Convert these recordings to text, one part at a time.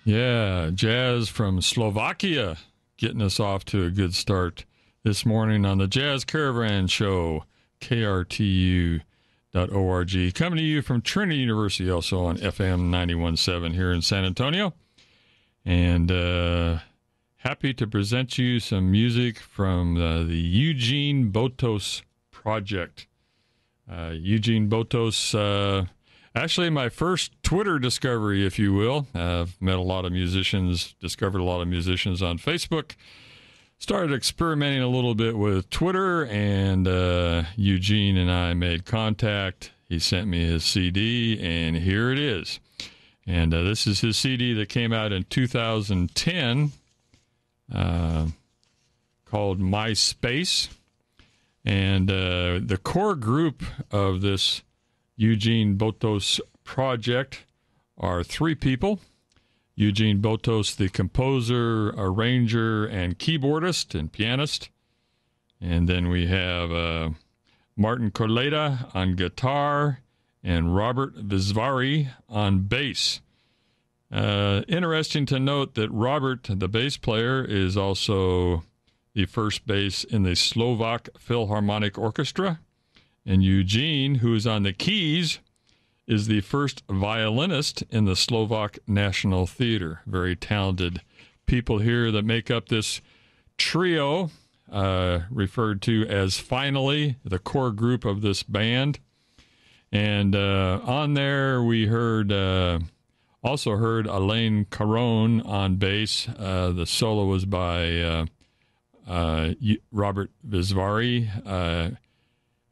Yeah, jazz from Slovakia getting us off to a good start this morning on the Jazz Caravan Show, KRTU.org. Coming to you from Trinity University, also on FM 91.7 here in San Antonio. And happy to present you some music from the Eugen Botos Project. Eugen Botos, actually my first Twitter discovery, if you will. I've met a lot of musicians, discovered a lot of musicians on Facebook. Started experimenting a little bit with Twitter, and Eugene and I made contact. He sent me his CD, and here it is. And this is his CD that came out in 2010 called My Space. And the core group of this Eugen Botos project are three people. Eugen Botos, the composer, arranger, and keyboardist and pianist. And then we have Martin Coleta on guitar and Robert Visvari on bass. Interesting to note that Robert, the bass player, is also the first bass in the Slovak Philharmonic Orchestra. And Eugene, who is on the keys, is the first violinist in the Slovak National Theater. Very talented people here that make up this trio, referred to as Finally, the core group of this band. And on there we also heard Alain Caron on bass. The solo was by Robert Visvari.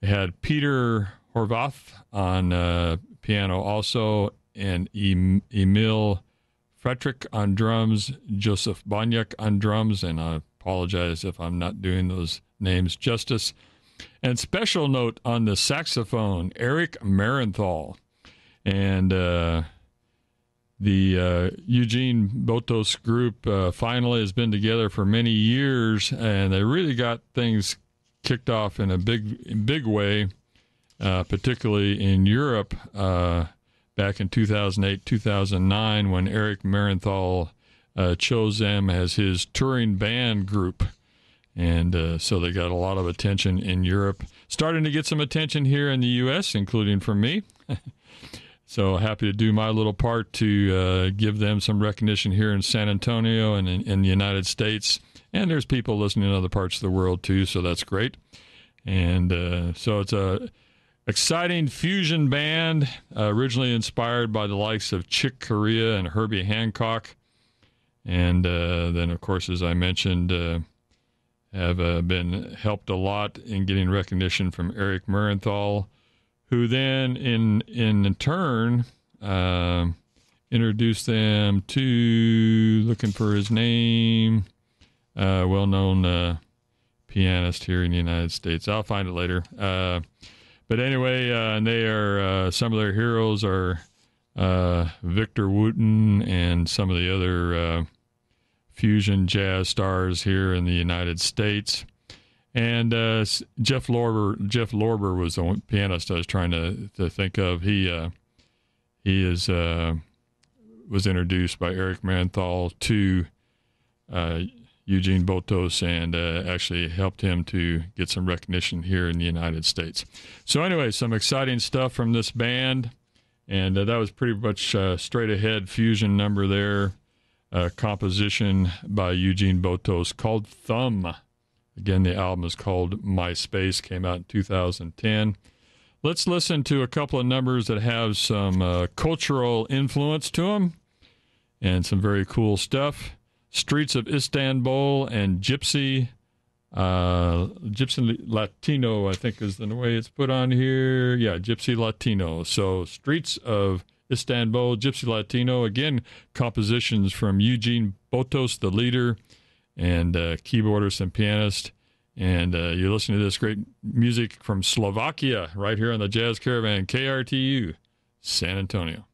Had Peter Horvath on piano also, and Emil Fretrick on drums, Joseph Banyak on drums, and I apologize if I'm not doing those names justice. And special note on the saxophone, Eric Marenthal. And the Eugen Botos group finally has been together for many years, and they really got things kicked off in a big way, particularly in Europe back in 2008, 2009, when Eric Marenthal chose them as his touring band group. And so they got a lot of attention in Europe, starting to get some attention here in the U.S., including from me. So happy to do my little part to give them some recognition here in San Antonio and in the United States. And there's people listening in other parts of the world, too, so that's great. And so it's a exciting fusion band, originally inspired by the likes of Chick Corea and Herbie Hancock. And then, of course, as I mentioned, have been helped a lot in getting recognition from Eric Marenthal, who then in turn introduced them to, looking for his name, well-known pianist here in the United States. I'll find it later. But anyway, and they are, some of their heroes are Victor Wooten and some of the other fusion jazz stars here in the United States. And Jeff Lorber was the pianist I was trying to think of. He was introduced by Eric Marenthal to Eugen Botos, and actually helped him to get some recognition here in the United States. So anyway, some exciting stuff from this band, and that was pretty much straight ahead fusion number there, composition by Eugen Botos called Thumb. Again, the album is called My Space, came out in 2010. Let's listen to a couple of numbers that have some cultural influence to them and some very cool stuff. Streets of Istanbul and Gypsy Latino, I think is the way it's put on here. Yeah, Gypsy Latino. So Streets of Istanbul, Gypsy Latino. Again, compositions from Eugen Botos, the leader, and keyboardist and pianist. And you're listening to this great music from Slovakia right here on the Jazz Caravan, KRTU, San Antonio.